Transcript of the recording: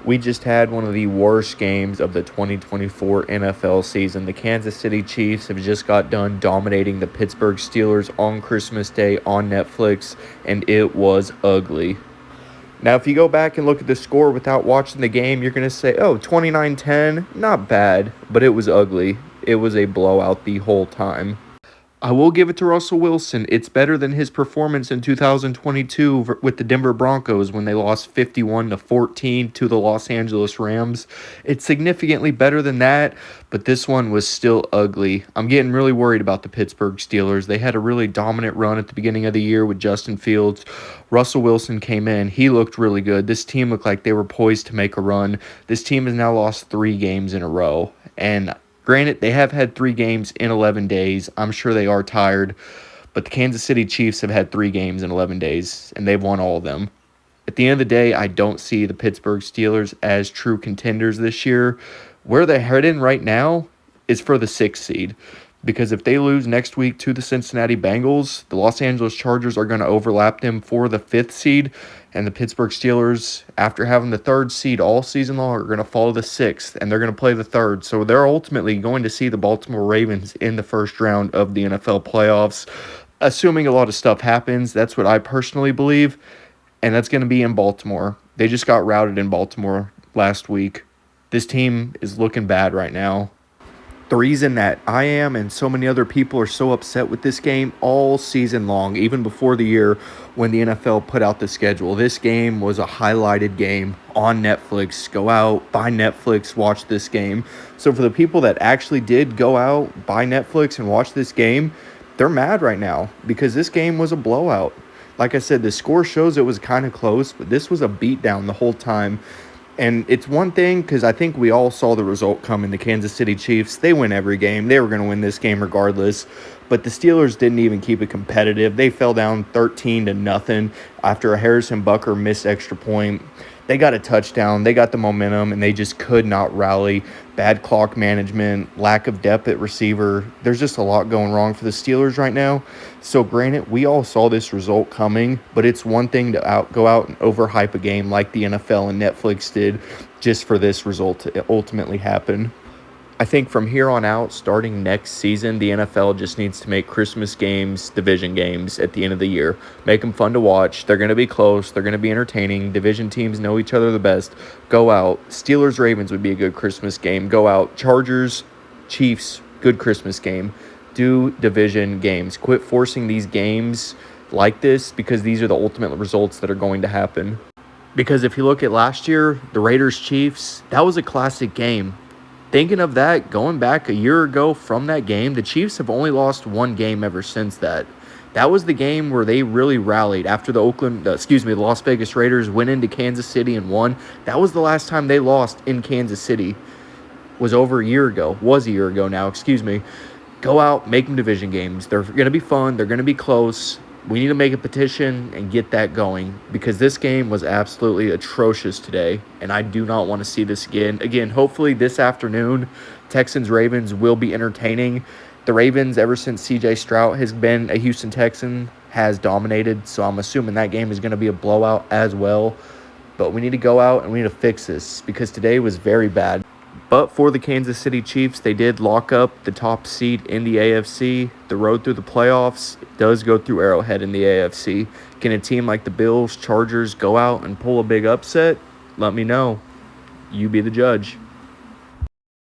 We just had one of the worst games of the 2024 NFL season. The Kansas City Chiefs have just got done dominating the Pittsburgh Steelers on Christmas Day on Netflix, and it was ugly. Now, if you go back and look at the score without watching the game, you're going to say, oh, 29-10, not bad, but it was ugly. It was a blowout the whole time. I will give it to Russell Wilson. It's better than his performance in 2022 with the Denver Broncos when they lost 51-14 to the Los Angeles Rams. It's significantly better than that, but this one was still ugly. I'm getting really worried about the Pittsburgh Steelers. They had a really dominant run at the beginning of the year with Justin Fields. Russell Wilson came in. He looked really good. This team looked like they were poised to make a run. This team has now lost 3 games in a row, and granted, they have had 3 games in 11 days. I'm sure they are tired, but the Kansas City Chiefs have had 3 games in 11 days, and they've won all of them. At the end of the day, I don't see the Pittsburgh Steelers as true contenders this year. Where they're heading right now is for the 6th seed, because if they lose next week to the Cincinnati Bengals, the Los Angeles Chargers are going to overlap them for the 5th seed, and the Pittsburgh Steelers, after having the 3rd seed all season long, are going to follow the 6th, and they're going to play the 3rd. So they're ultimately going to see the Baltimore Ravens in the first round of the NFL playoffs. Assuming a lot of stuff happens, that's what I personally believe, and that's going to be in Baltimore. They just got routed in Baltimore last week. This team is looking bad right now. The reason that I am and so many other people are so upset with this game all season long, even before the year when the NFL put out the schedule, this game was a highlighted game on Netflix. Go out, buy Netflix, watch this game. So for the people that actually did go out, buy Netflix, and watch this game, they're mad right now because this game was a blowout. Like I said, the score shows it was kind of close, but this was a beatdown the whole time. And it's one thing because I think we all saw the result coming. The Kansas City Chiefs, they win every game. They were going to win this game regardless. But the Steelers didn't even keep it competitive. They fell down 13-0 after a Harrison Butker missed extra point. They got a touchdown. They got the momentum, and they just could not rally. Bad clock management, lack of depth at receiver. There's just a lot going wrong for the Steelers right now. So granted, we all saw this result coming, but it's one thing to go out and overhype a game like the NFL and Netflix did just for this result to ultimately happen. I think from here on out, starting next season, the NFL just needs to make Christmas games division games at the end of the year. Make them fun to watch. They're going to be close. They're going to be entertaining. Division teams know each other the best. Go out. Steelers-Ravens would be a good Christmas game. Go out. Chargers-Chiefs, good Christmas game. Do division games. Quit forcing these games like this because these are the ultimate results that are going to happen. Because if you look at last year, the Raiders-Chiefs, that was a classic game. Thinking of that, going back a year ago from that game, the Chiefs have only lost 1 game ever since that. That was the game where they really rallied after the Las Vegas Raiders went into Kansas City and won. That was the last time they lost in Kansas City. Was a year ago now. Go out, make them division games. They're going to be fun. They're going to be close. We need to make a petition and get that going because this game was absolutely atrocious today, and I do not want to see this again. Again, hopefully this afternoon, Texans-Ravens will be entertaining. The Ravens, ever since C.J. Stroud has been a Houston Texan, has dominated, so I'm assuming that game is going to be a blowout as well. But we need to go out and we need to fix this because today was very bad. But for the Kansas City Chiefs, they did lock up the top seed in the AFC. The road through the playoffs does go through Arrowhead in the AFC. Can a team like the Bills, Chargers go out and pull a big upset? Let me know. You be the judge.